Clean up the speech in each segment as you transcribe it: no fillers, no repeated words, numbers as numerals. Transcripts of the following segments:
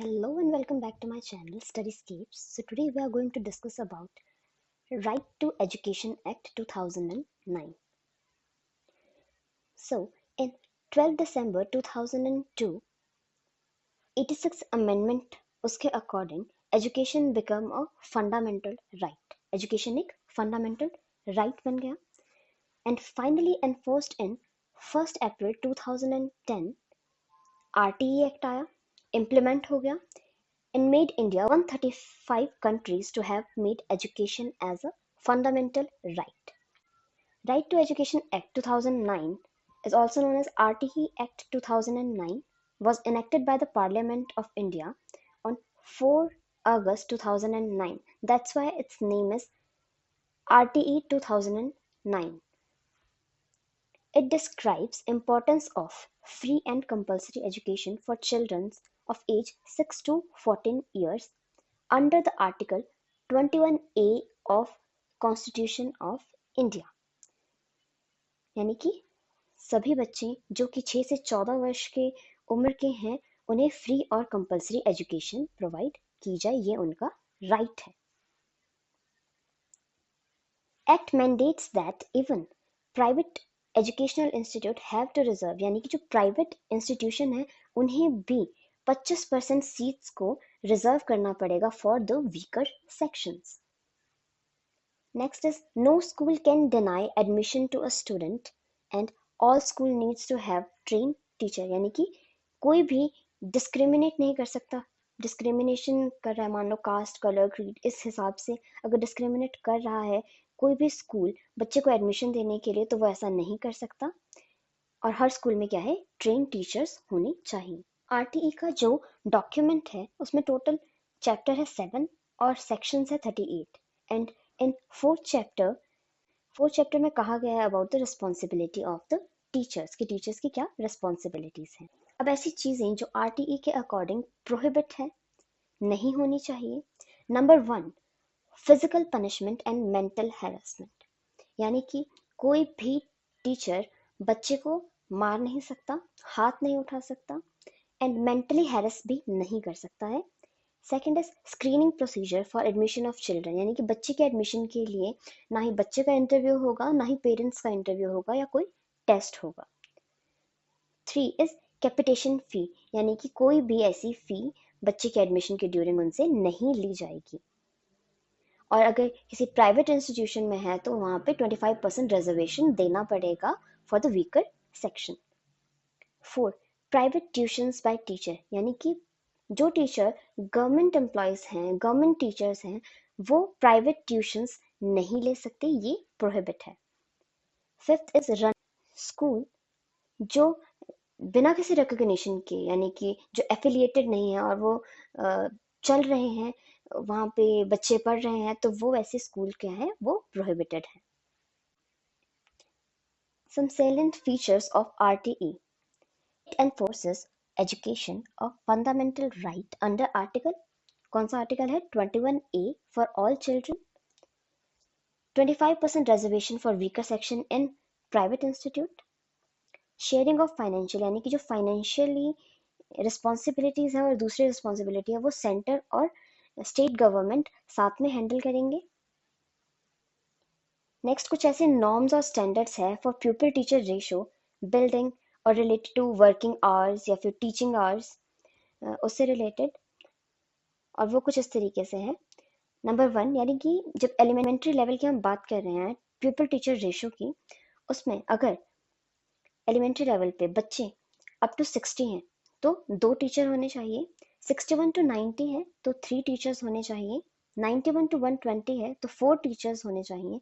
Hello and welcome back to my channel Studyscapes. So today we are going to discuss about Right to Education Act 2009. So in 12 December 2002, 86th Amendment उसके according education become a fundamental right. Education एक fundamental right बन गया and finally enforced in 1st April 2010 RTE Act आया, implement हो गया and made India 135 countries to have made education as a fundamental right. Right to Education Act 2009 is also known as RTE Act 2009 was enacted by the Parliament of India on 4 August 2009. That's why its name is RTE 2009. It describes importance of free and compulsory education for children of age 6 to 14 years under the Article 21A of Constitution of India. यानी कि सभी बच्चे जो कि 6 से 14 वर्ष के उम्र के हैं उन्हें फ्री और कंपलसरी एजुकेशन प्रोवाइड की जाए, ये उनका राइट है. Act mandates that even private educational institute have to reserve, यानी कि जो प्राइवेट इंस्टीट्यूशन है उन्हें भी 25% सीट्स को रिजर्व करना पड़ेगा for the weaker sections. Next is no school can deny admission to a student and all school needs to have trained teacher, यानी कि कोई भी डिस्क्रिमिनेट नहीं कर सकता. डिस्क्रिमिनेशन कर रहा है, मान लो कास्ट, कलर, क्रीड, इस हिसाब से अगर डिस्क्रिमिनेट कर रहा है कोई भी स्कूल बच्चे को एडमिशन देने के लिए तो वो ऐसा नहीं कर सकता. और हर स्कूल में क्या है, ट्रेन टीचर्स होनी चाहिए. आरटीई का जो डॉक्यूमेंट है उसमें टोटल चैप्टर है 7 और सेक्शंस है 38 एंड इन फोर्थ चैप्टर में कहा गया है about the responsibility of the teachers कि टीचर्स की क्या रिस्पॉन्सिबिलिटीज हैं. अब ऐसी चीजें जो आरटीई के अकॉर्डिंग प्रोहिबिट है, नहीं होनी चाहिए. Number 1, physical punishment and mental harassment, यानी कि कोई भी टीचर बच्चे को मार नहीं सकता, हाथ नहीं उठा सकता एंड मेंटली हैरेस भी नहीं कर सकता है. Second is screening procedure for admission of children, यानी कि बच्चे के एडमिशन के लिए ना ही बच्चे का इंटरव्यू होगा ना ही पेरेंट्स का इंटरव्यू होगा या कोई टेस्ट होगा. 3 इज कैपिटेशन फी, यानी कि कोई भी ऐसी फी बच्चे के एडमिशन के ड्यूरिंग उनसे नहीं ली जाएगी. और अगर किसी प्राइवेट इंस्टीट्यूशन में है तो वहाँ पे 25% रिजर्वेशन देना पड़ेगा for the weaker section. 4 private tuitions by teacher, यानी कि जो टीचर गवर्नमेंट एम्प्लॉयज हैं, गवर्नमेंट टीचर्स हैं, वो प्राइवेट ट्यूशंस नहीं ले सकते, ये प्रोहिबिट है. 5th इज रन स्कूल जो बिना किसी रिकॉग्निशन के, यानी कि जो एफिलिएटेड नहीं है और वो चल रहे हैं, वहाँ पे बच्चे पढ़ रहे हैं, तो वो ऐसे स्कूल क्या है, वो प्रोहिबिटेड है. Some salient features of RTE. It enforces education a fundamental right under article, कौन सा आर्टिकल है, 21A for all children. 25% reservation for weaker section in private institute. Sharing of financial, यानी कि जो फाइनेंशियली रिस्पॉन्सिबिलिटीज है और दूसरी रिस्पॉन्सिबिलिटी है वो सेंटर और स्टेट गवर्नमेंट साथ में हैंडल करेंगे. नेक्स्ट कुछ ऐसे नॉर्म्स और स्टैंडर्ड्स है फॉर प्यूपिल टीचर रेशो, बिल्डिंग और रिलेटेड टू वर्किंग आवर्स या फिर टीचिंग आवर्स, उससे रिलेटेड, और वो कुछ इस तरीके से है. नंबर 1, यानी कि जब एलिमेंट्री लेवल की हम बात कर रहे हैं प्यूपिल टीचर रेशो की, उसमें अगर एलिमेंट्री लेवल पे बच्चे अप टू 60 हैं तो 2 टीचर होने चाहिए. 61 टू 90 है तो 3 टीचर्स होने चाहिए. 91 टू 120 है तो 4 टीचर्स होने चाहिए.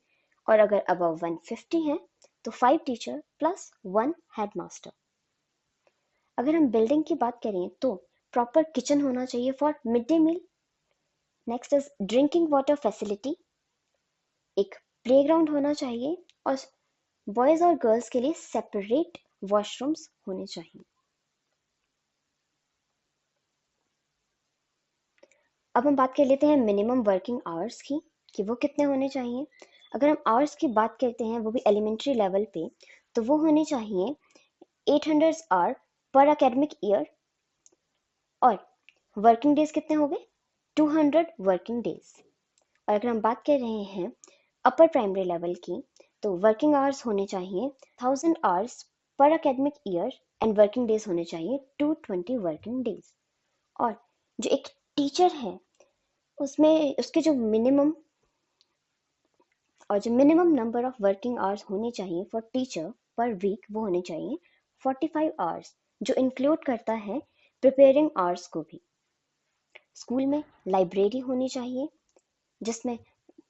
और अगर अबव 150 है तो 5 टीचर प्लस 1 हेडमास्टर. अगर हम बिल्डिंग की बात करें तो प्रॉपर किचन होना चाहिए for mid day meal. Next is drinking water facility, एक प्लेग्राउंड होना चाहिए और बॉयज और गर्ल्स के लिए सेपरेट वॉशरूम्स होने चाहिए. अब हम बात कर लेते हैं मिनिमम वर्किंग आवर्स की कि वो कितने होने चाहिए. अगर हम आवर्स की बात करते हैं वो भी एलिमेंट्री लेवल पे, तो वो होने चाहिए 800 आवर पर एकेडमिक ईयर. और वर्किंग डेज कितने हो गए? 200 वर्किंग डेज। और अगर हम बात कर रहे हैं अपर प्राइमरी लेवल की, तो वर्किंग आवर्स होने चाहिए 1000 hours per academic year and working days होने चाहिए 220 वर्किंग डेज। और जो एक टीचर है उसमें उसके जो minimum number of working hours होने चाहिए फॉर टीचर पर वीक, वो होने चाहिए 45 आवर्स, जो इंक्लूड करता है प्रिपेयरिंग आवर्स को भी। स्कूल में लाइब्रेरी होनी चाहिए जिसमें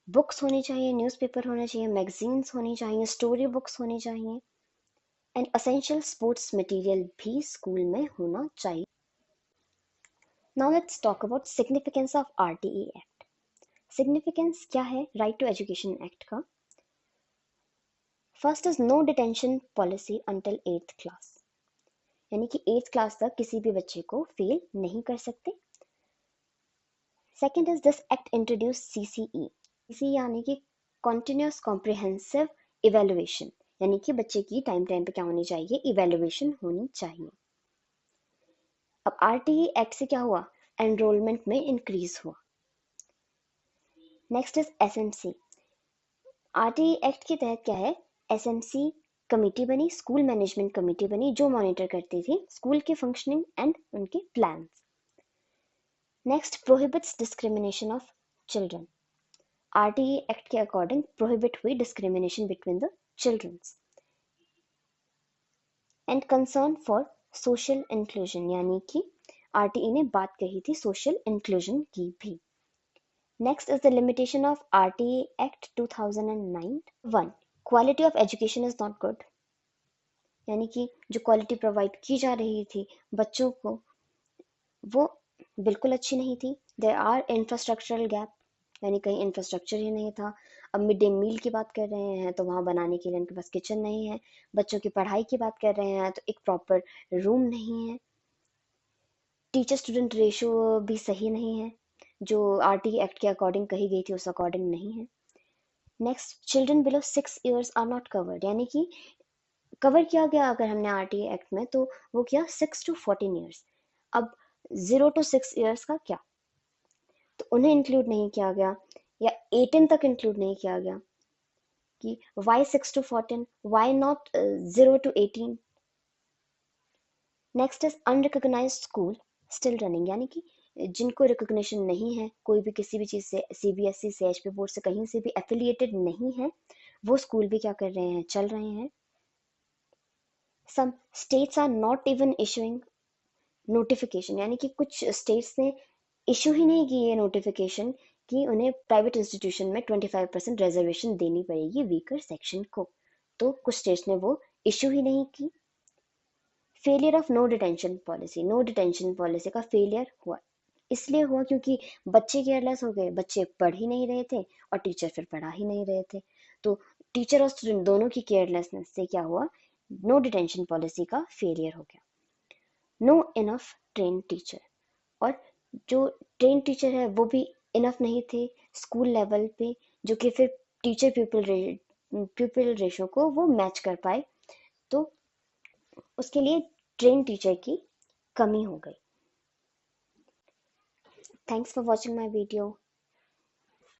बुक्स होनी चाहिए, न्यूज़पेपर होना चाहिए, मैगजीन्स होनी चाहिए, स्टोरी बुक्स होनी चाहिए एंड असेंशियल स्पोर्ट्स मटेरियल भी स्कूल में होना चाहिए। Now let's talk about significance of RTE act. Significance क्या है राइट टू एजुकेशन एक्ट का? First is no detention policy until 8th class, यानी कि 8th क्लास तक किसी भी बच्चे को फेल नहीं कर सकते। Second is this act introduce CCE, CCE यानी कि कॉन्टिन्यूस कॉम्प्रिहेंसिव इवेलुएशन, यानी कि बच्चे की टाइम टाइम पे क्या होनी चाहिए? इवेलुएशन होनी चाहिए। अब आरटीई एक्ट से क्या हुआ? एनरोलमेंट में इंक्रीज हुआ। Next is SMC. RTE act के तहत क्या है? एसएमसी कमेटी बनी, स्कूल मैनेजमेंट कमेटी बनी, जो मॉनिटर करती थी स्कूल के फंक्शनिंग एंड उनके plans. Next, prohibits discrimination of children. RTE act के अकॉर्डिंग प्रोहिबिट हुई discrimination between the children's and concern for social inclusion, यानी कि आरटीई ने बात कही थी सोशल इंक्लूजन की भी। Next is the limitation of RTE act 2009। 1. Quality of education is not good, यानी कि जो क्वालिटी प्रोवाइड की जा रही थी बच्चों को वो बिल्कुल अच्छी नहीं थी। देयर आर इंफ्रास्ट्रक्चरल गैप, यानी कहीं इंफ्रास्ट्रक्चर ही नहीं था। अब मिड डे मील की बात कर रहे हैं तो वहाँ बनाने के लिए उनके पास किचन नहीं है। बच्चों की पढ़ाई की बात कर रहे हैं तो एक प्रॉपर रूम नहीं है। टीचर स्टूडेंट रेशियो भी सही नहीं है, जो आरटी एक्ट के अकॉर्डिंग कही गई थी उस अकॉर्डिंग नहीं है। Next, children below 6 years are not covered, यानी कि कवर किया गया अगर हमने आरटीए एक्ट में तो वो किया 6 to 14 years। अब 0 to 6 years का क्या? तो उन्हें इंक्लूड नहीं किया गया, या 18 तक इंक्लूड नहीं किया गया कि why 6 to 14, why not 0 to 18। Next is unrecognised school still running, यानी कि जिनको रिकॉग्निशन नहीं है, कोई भी किसी भी चीज़ से, सीबीएसई से, एचपी बोर्ड से कहीं से भी एफिलिएटेड नहीं है, वो स्कूल भी क्या कर रहे हैं? चल रहे हैं। Some states are not even issuing notification, यानी कि कुछ स्टेट्स ने इशू ही नहीं की ये नोटिफिकेशन कि उन्हें प्राइवेट इंस्टीट्यूशन में 25% रिजर्वेशन देनी पड़ेगी वीकर सेक्शन को, तो कुछ स्टेट्स ने वो इशू ही नहीं की। Failure of no detention policy, no detention policy का फेलियर हुआ, इसलिए हुआ क्योंकि बच्चे केयरलेस हो गए, बच्चे पढ़ ही नहीं रहे थे और टीचर फिर पढ़ा ही नहीं रहे थे, तो टीचर और स्टूडेंट दोनों की केयरलेसनेस से क्या हुआ? नो डिटेंशन पॉलिसी का फेलियर हो गया। नो इनफ ट्रेन टीचर, और जो ट्रेन टीचर है वो भी इनफ नहीं थे स्कूल लेवल पे, जो कि फिर टीचर प्यूपिल रेशो को वो मैच कर पाए, तो उसके लिए ट्रेन टीचर की कमी हो गई। Thanks for watching my video.